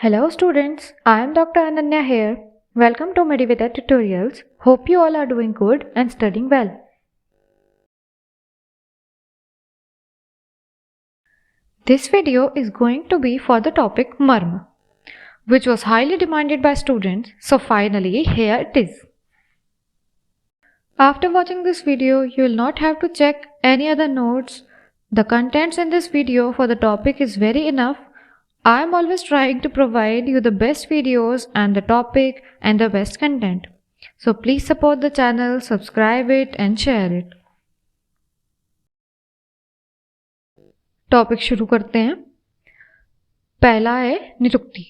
Hello students, I am Dr. Ananya here. Welcome to Mediveda Tutorials. Hope you all are doing good and studying well. This video is going to be for the topic Marma, which was highly demanded by students, so finally here it is. After watching this video, you will not have to check any other notes. The contents in this video for the topic is very enough. I am always trying to provide you the best videos and the topic and the best content. So please support the channel, subscribe it and share it. Topic शुरू करते हैं। पहला है निरुक्ति।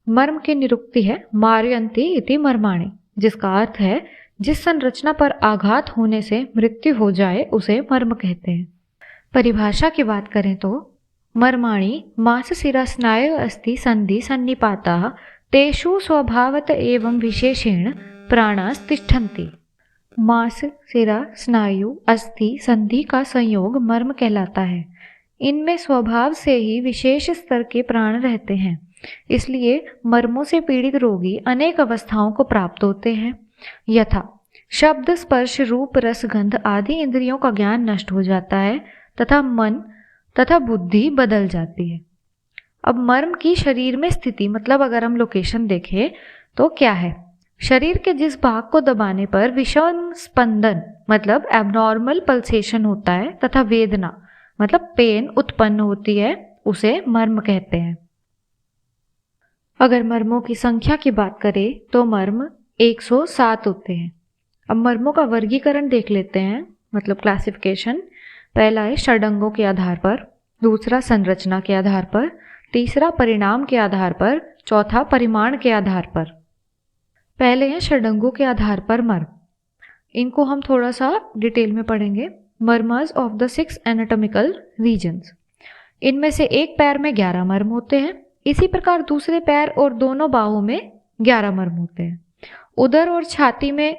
मर्म की निरुक्ति है मार्यन्ति इति मर्माणि, जिसका अर्थ है जिस संरचना पर आघात होने से मृत्यु हो जाए उसे मर्म कहते हैं। परिभाषा की बात करें तो मर्माणि मांसशिरा स्नायु अस्ति संधि सन्निपाताः तेषु स्वभावत एवं विशेषेण प्राणास्तिष्ठन्ति। मांस, सिरा, स्नायु, अस्थि, संधि का संयोग मर्म कहलाता है। इनमें स्वभाव से ही विशेष स्तर के प्राण रहते हैं, इसलिए मर्मों से पीड़ित रोगी अनेक अवस्थाओं को प्राप्त होते हैं। यथा शब्द, स्पर्श, रूप, रस, गंध आदि इंद्रियों का ज्ञान नष्ट हो जाता है तथा मन तथा बुद्धि बदल जाती है। अब मर्म की शरीर में स्थिति, मतलब अगर हम लोकेशन देखें तो क्या है? शरीर के जिस भाग को दबाने पर विषम स्पंदन मतलब एबनॉर्मल पल्सेशन होता है तथा वेदना मतलब पेन उत्पन्न होती है, उसे मर्म कहते हैं। अगर मर्मों की संख्या की बात करें तो मर्म 107 होते हैं। अब मर्मों का वर्गीकरण देख लेते हैं, मतलब क्लासिफिकेशन। पहला है षडंगों के आधार पर, दूसरा संरचना के आधार पर, तीसरा परिणाम के आधार पर, चौथा परिमाण के आधार पर। पहले हैं षडंगों के आधार पर मर्म। इनको हम थोड़ा सा डिटेल में पढ़ेंगे। Marmas of the 6 anatomical regions. इनमें से एक पैर में 11 मर्म होते हैं। इसी प्रकार दूसरे पैर और दोनों बाहों में 11 मर्म होते हैं। उदर और छाती में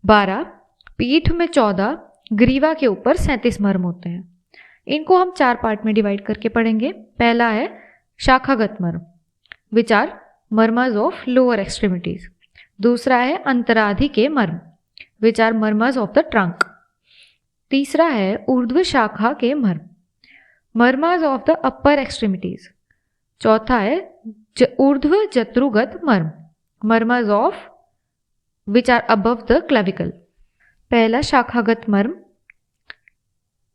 12, पीठ में 14, ग्रीवा के ऊपर 37 मर्म होते हैं। इनको हम 4 पार्ट में डिवाइड करके पढ़ेंगे। पहला है शाखागत मर्म, which are marmas of lower extremities. दूसरा है अंतराधि के मर्म, which are marmas of the trunk. तीसरा है ऊर्ध्व शाखा के मर्म, marmas of the upper extremities. चौथा है ऊर्ध्व जत्रुगत मर्म, marmas of which are above the clavicle. पहला शाखागत मर्म,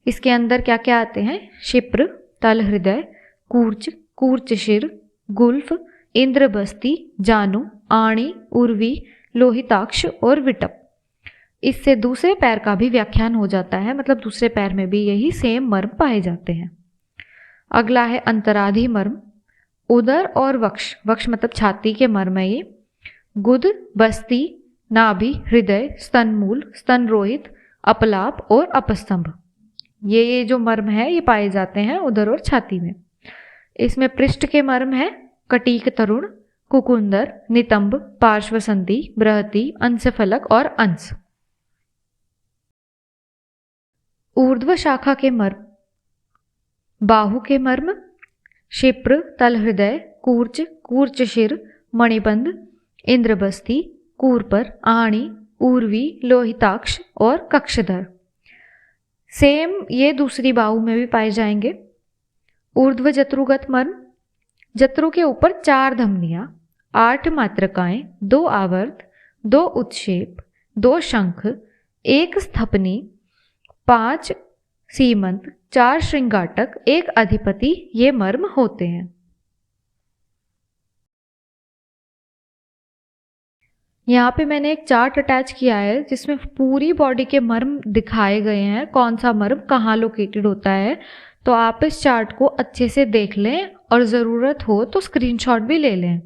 इसके अंदर क्या क्या आते हैं? शिप्र, तल हृदय, कूर्च, कूर्च शिर, गुल्फ, इंद्रबस्ती, जानु, आणी, उर्वी, लोहिताक्ष और विटप। इससे दूसरे पैर का भी व्याख्यान हो जाता है, मतलब दूसरे पैर में भी यही सेम मर्म पाए जाते हैं। अगला है अंतराधि मर्म। उदर और वक्ष, वक्ष मतलब छाती के मर्म है ये। गुद, बस्ती, नाभि, हृदय, स्तनमूल, स्तनरोहित, अपलाप और अपस्तंभ, ये जो मर्म है ये पाए जाते हैं उदर और छाती में। इसमें पृष्ठ के मर्म है कटीक तरुण, कुकुंदर, नितंब, पार्श्वसंधि, बृहति, अंशफलक और अंश। ऊर्ध्व शाखा के मर्म, बाहु के मर्म, शिप्र, तल हृदय, कूर्च, कूर्च शिर, मणिबंध, इंद्रबस्ती, कूरपर, आणी, उर्वी, लोहिताक्ष और कक्षधर। सेम ये दूसरी बाहु में भी पाए जाएंगे। ऊर्ध्व जत्रुगत मर्म, जत्रु के ऊपर 4 धमनियां, 8 मात्रकाएं, 2 आवर्त, 2 उत्क्षेप, 2 शंख, 1 स्थपनी, 5 सीमंत, 4 श्रृंगाटक, 1 अधिपति, ये मर्म होते हैं। यहाँ पे मैंने एक चार्ट अटैच किया है जिसमें पूरी बॉडी के मर्म दिखाए गए हैं, कौन सा मर्म कहाँ लोकेटेड होता है। तो आप इस चार्ट को अच्छे से देख लें और ज़रूरत हो तो स्क्रीनशॉट भी ले लें।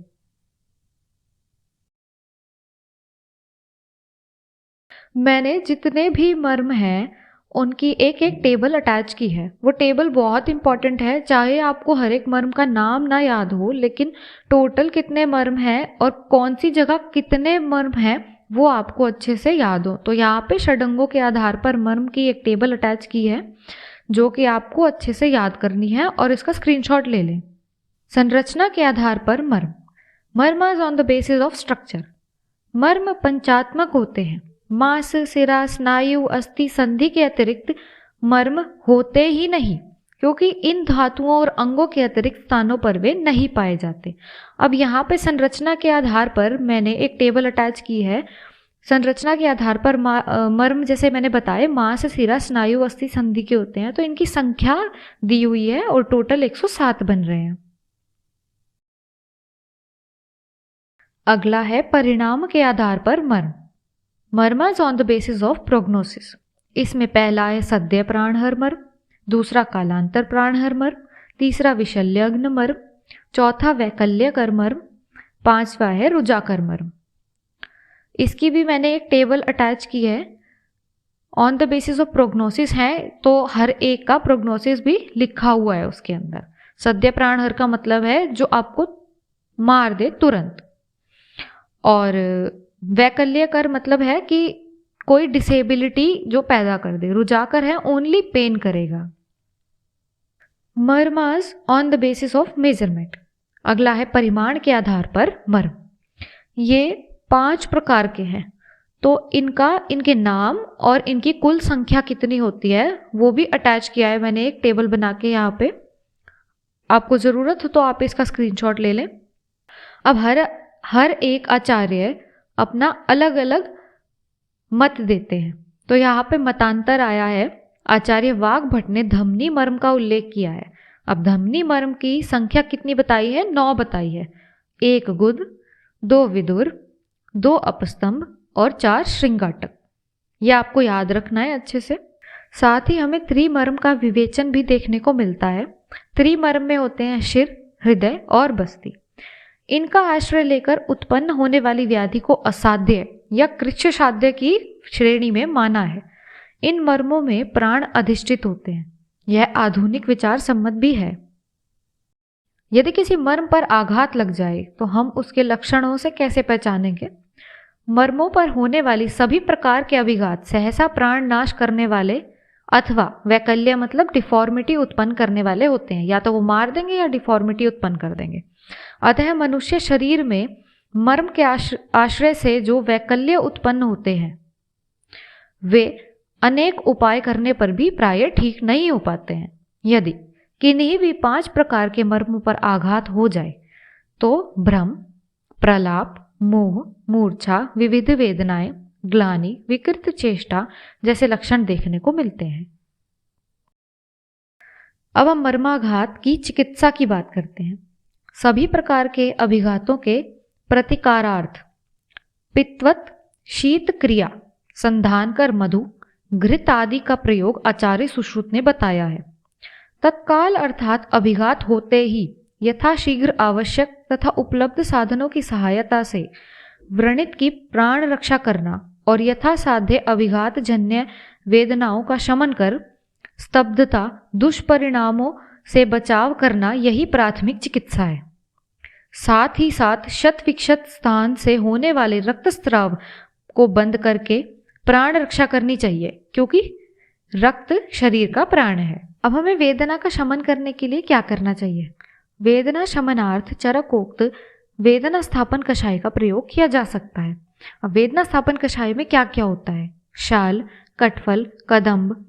मैंने जितने भी मर्म हैं उनकी एक एक टेबल अटैच की है। वो टेबल बहुत इंपॉर्टेंट है, चाहे आपको हर एक मर्म का नाम ना याद हो, लेकिन टोटल कितने मर्म हैं और कौन सी जगह कितने मर्म हैं वो आपको अच्छे से याद हो। तो यहाँ पे षडंगों के आधार पर मर्म की एक टेबल अटैच की है जो कि आपको अच्छे से याद करनी है और इसका स्क्रीनशॉट ले लें। संरचना के आधार पर मर्म, मर्मास on the basis of structure. मर्म पंचात्मक होते हैं। मांस, सिरा, स्नायु, अस्थि, संधि के अतिरिक्त मर्म होते ही नहीं, क्योंकि इन धातुओं और अंगों के अतिरिक्त स्थानों पर वे नहीं पाए जाते। अब यहाँ पे संरचना के आधार पर मैंने एक टेबल अटैच की है। संरचना के आधार पर मर्म जैसे मैंने बताए मांस, सिरा, स्नायु, अस्थि, संधि के होते हैं, तो इनकी संख्या दी हुई है और टोटल 107 बन रहे हैं। अगला है परिणाम के आधार पर मर्म। मर्मस on the basis of prognosis. इसमें पहला है सद्य प्राणहर मर्म, दूसरा कालांतर प्राणहर मर्म, तीसरा विशल्यग्न मर्म, चौथा वैकल्यकर मर्म, पांचवा है रुजाकर मर्म। इसकी भी मैंने एक टेबल अटैच की है। On the basis of prognosis है तो हर एक का प्रोग्नोसिस भी लिखा हुआ है उसके अंदर। सद्य प्राणहर का मतलब है जो आपको मार दे तुरंत, और वैकल्यकर मतलब है कि कोई डिसेबिलिटी जो पैदा कर दे। रुजाकर है ओनली पेन करेगा। मर्मास on the basis of measurement. अगला है परिमाण के आधार पर मर्म। ये 5 प्रकार के हैं, तो इनके नाम और इनकी कुल संख्या कितनी होती है वो भी अटैच किया है मैंने एक टेबल बना के यहाँ पे। आपको ज़रूरत हो तो आप इसका स्क्रीनशॉट ले लें। अब हर एक आचार्य अपना अलग अलग मत देते हैं, तो यहाँ पे मतांतर आया है। आचार्य वाग्भट ने धमनी मर्म का उल्लेख किया है। अब धमनी मर्म की संख्या कितनी बताई है? 9 बताई है। 1 गुद, 2 विदुर, 2 अपस्तंभ और 4 श्रृंगाटक। यह आपको याद रखना है अच्छे से। साथ ही हमें त्रिमर्म का विवेचन भी देखने को मिलता है। त्रिमर्म में होते हैं शिर, हृदय और बस्ती। इनका आश्रय लेकर उत्पन्न होने वाली व्याधि को असाध्य या कृच्छ साध्य की श्रेणी में माना है। इन मर्मों में प्राण अधिष्ठित होते हैं। यह आधुनिक विचार सम्मत भी है। यदि किसी मर्म पर आघात लग जाए तो हम उसके लक्षणों से कैसे पहचानेंगे? मर्मों पर होने वाली सभी प्रकार के अभिघात सहसा प्राण नाश करने वाले अथवा वैकल्य मतलब डिफॉर्मिटी उत्पन्न करने वाले होते हैं। या तो वो मार देंगे या डिफॉर्मिटी उत्पन्न कर देंगे। अतः मनुष्य शरीर में मर्म के आश्रय से जो वैकल्य उत्पन्न होते हैं वे अनेक उपाय करने पर भी प्राय ठीक नहीं हो पाते हैं। यदि किन्हीं भी 5 प्रकार के मर्मों पर आघात हो जाए तो भ्रम, प्रलाप, मोह, मूर्छा, विविध वेदनाएं, ग्लानि, विकृत चेष्टा जैसे लक्षण देखने को मिलते हैं। अब हम मर्माघात की चिकित्सा की बात करते हैं। सभी प्रकार के अभिघातों के प्रतिकारार्थ पित्तवत शीत क्रिया, संधान कर मधु, घृत आदि का प्रयोग आचार्य सुश्रुत ने बताया है। तत्काल अर्थात अभिघात होते ही यथाशीघ्र आवश्यक तथा उपलब्ध साधनों की सहायता से व्रणित की प्राण रक्षा करना और यथासाध्य अभिघात जन्य वेदनाओं का शमन कर स्तब्धता, दुष्परिणामों से बचाव करना यही प्राथमिक चिकित्सा है। साथ ही साथ शत विक्षत स्थान से होने वाले रक्तस्राव को बंद करके प्राण रक्षा करनी चाहिए, क्योंकि रक्त शरीर का प्राण है। अब हमें वेदना का शमन करने के लिए क्या करना चाहिए? वेदना शमनार्थ चरकोक्त वेदना स्थापन कषाय का प्रयोग किया जा सकता है। अब वेदना स्थापन कषाय में क्या क्या होता है? शाल, कटफल, कदम्ब,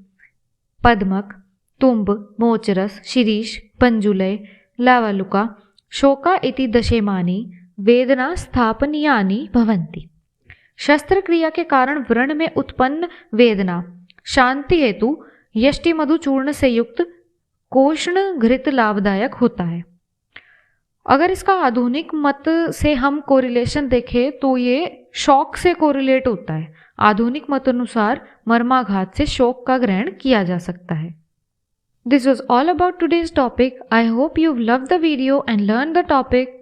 पद्मक, तुम्ब, मोचरस, शिरीष, पंजुलय, लावलुका, शोका इति दशेमानि वेदना स्थापनीयानि भवन्ति। शस्त्र क्रिया के कारण व्रण में उत्पन्न वेदना शांति हेतु यष्टि मधु चूर्ण से युक्त कोष्ण घृत लाभदायक होता है। अगर इसका आधुनिक मत से हम कोरिलेशन देखें तो ये शोक से कोरिलेट होता है। आधुनिक मत अनुसार मर्माघात से शोक का ग्रहण किया जा सकता है। This was all about today's topic. I hope you've loved the video and learned the topic.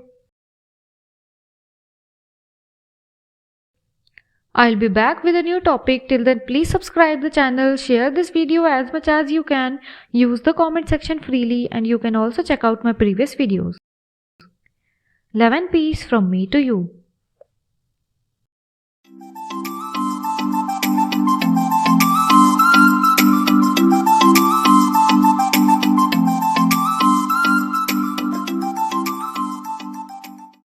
I'll be back with a new topic. Till then, please subscribe the channel, share this video as much as you can, use the comment section freely, and you can also check out my previous videos. Love and peace from me to you.